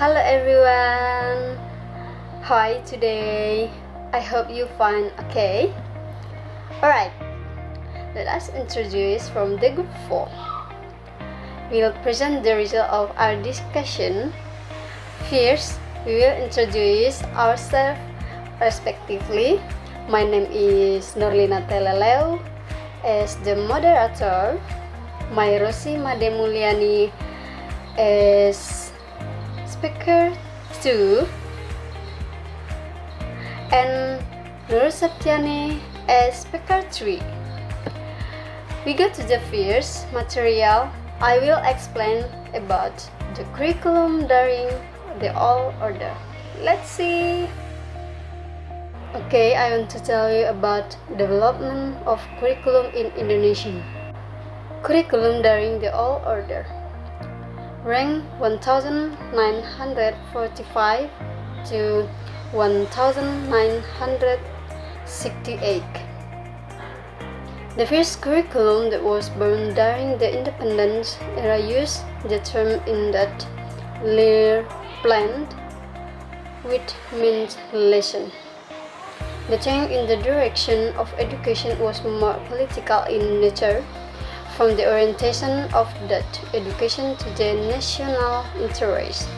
Hello everyone, how are you today? I hope you find okay. Alright, let us introduce from the group 4. We will present the result of our discussion. First, we will introduce ourselves respectively. My name is Nurlina Teleleu as the moderator. My Rosi Mademuliani as Speaker 2 and Nur Septiani as Speaker 3. We go to the first material. I will explain about the curriculum during the old order. Let's see. Okay, I want to tell you about development of curriculum in Indonesia. Curriculum during the old order. Rank 1945 to 1968. The first curriculum that was born during the independence era used the term in that Lehrplan, which means lesson. The change in the direction of education was more political in nature, from the orientation of that education to the national interest.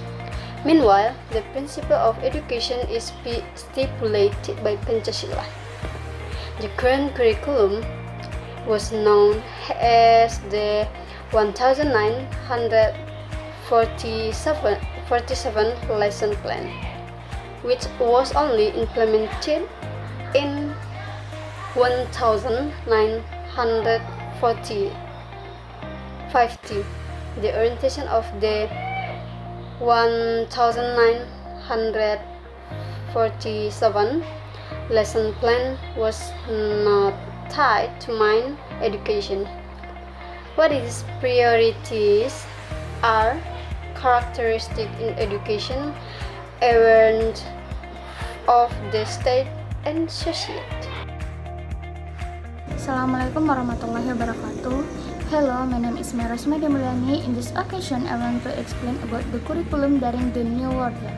Meanwhile, the principle of education is stipulated by Pancasila. The current curriculum was known as the 1947 lesson plan, which was only implemented in 1950. The orientation of the 1947 lesson plan was not tied to main education. What its priorities are characteristic in education, awareness of the state and society. Assalamualaikum warahmatullahi wabarakatuh. Hello, my name is Rosi Mademuliani. In this occasion, I want to explain about the curriculum during the New Order.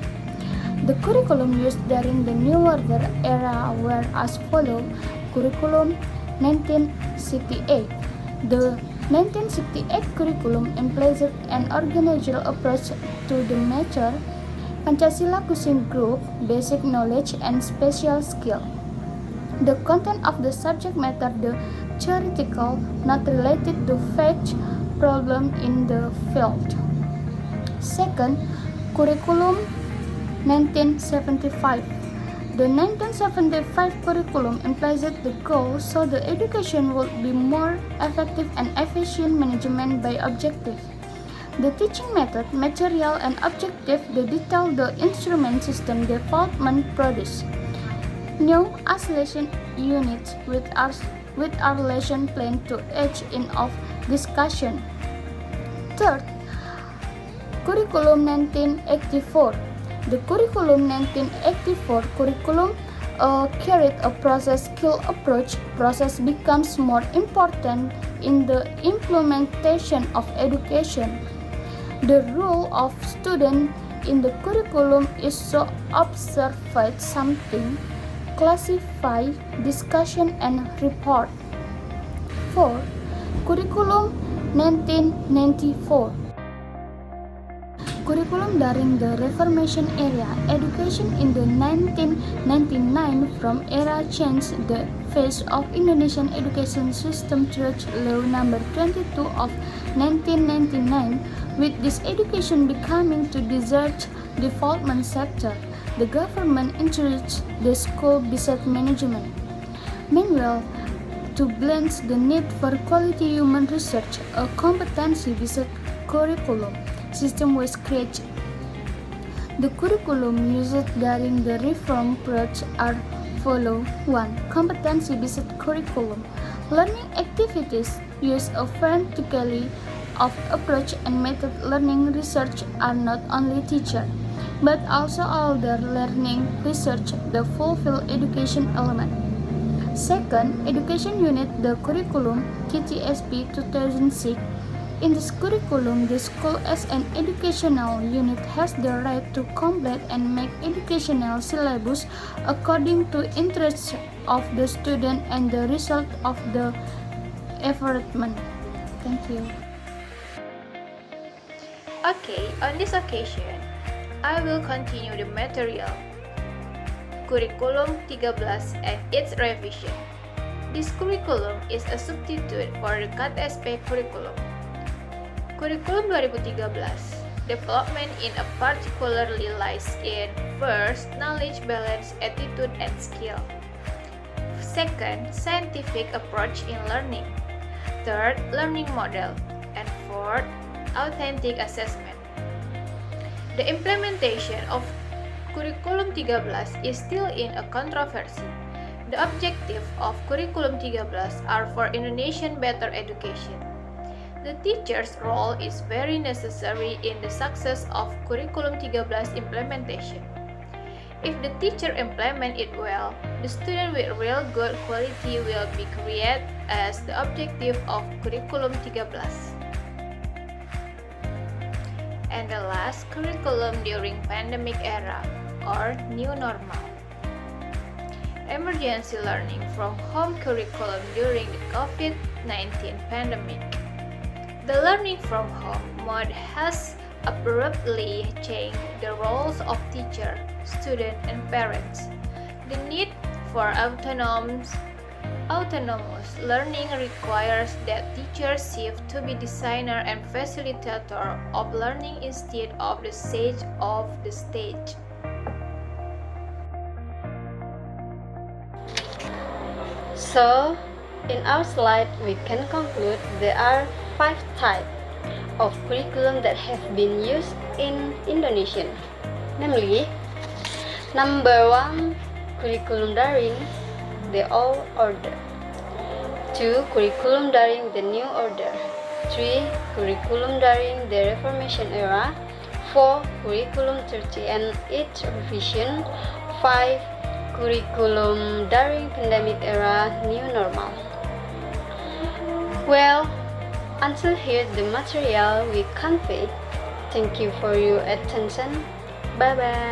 The curriculum used during the New Order era were as follows: Curriculum 1968. The 1968 curriculum employs an organizational approach to the major Pancasila Kusing group, basic knowledge and special skill. The content of the subject matter, the theoretical, not related to fact problem in the field. Second, Curriculum 1975. The 1975 curriculum implies the goal so the education will be more effective and efficient management by objective. The teaching method, material and objective, the detail, the instrument system development produce. New isolation units with our lesson plan to edge in of discussion. Third, Curriculum 1984. The Curriculum 1984 curriculum carried a process skill approach. Process becomes more important in the implementation of education. The role of student in the curriculum is to observe something, classify, discussion, and report. 4. Curriculum 1994. Curriculum during the Reformation era. Education in the 1999 from era changed the face of Indonesian education system through Law Number 22 of 1999, with this education becoming to desert development sector. The government introduced the school-based management. Meanwhile, to balance the need for quality human research, a competency-based curriculum system was created. The curriculum used during the reform project are follow: 1. Competency-based curriculum. Learning activities use a vertically of approach and method. Learning research are not only teacher, but also other learning research the fulfill education element. Second, education unit, the curriculum KTSP 2006 In this curriculum, the school as an educational unit has the right to complete and make educational syllabus according to interests of the student and the result of the effort. Thank you. Okay, on this occasion, I will continue the material Curriculum 13 and its revision. This curriculum is a substitute for the KTSP curriculum. Curriculum 2013, development in a particularly lies in first, knowledge balance, attitude and skill. Second, scientific approach in learning. Third, learning model. And fourth, authentic assessment. The implementation of Curriculum 13 is still in a controversy. The objective of Curriculum 13 are for Indonesian better education. The teacher's role is very necessary in the success of Curriculum 13 implementation. If the teacher implement it well, the student with real good quality will be created as the objective of Curriculum 13. And the last, curriculum during pandemic era or new normal. Emergency learning from home curriculum during the COVID-19 pandemic. The learning from home mode has abruptly changed the roles of teacher, student, and parents. The need for autonomous learning requires that teachers shift to be designer and facilitator of learning instead of the sage of the stage. So, in our slide, we can conclude there are 5 types of curriculum that have been used in Indonesia. Namely, number 1, curriculum daring, the old order. 2, curriculum daring, the new order. 3, curriculum daring, the Reformation era. 4, curriculum 30 and its revision. 5, curriculum daring pandemic era, new normal. Well, until here the material we convey. Thank you for your attention. Bye bye.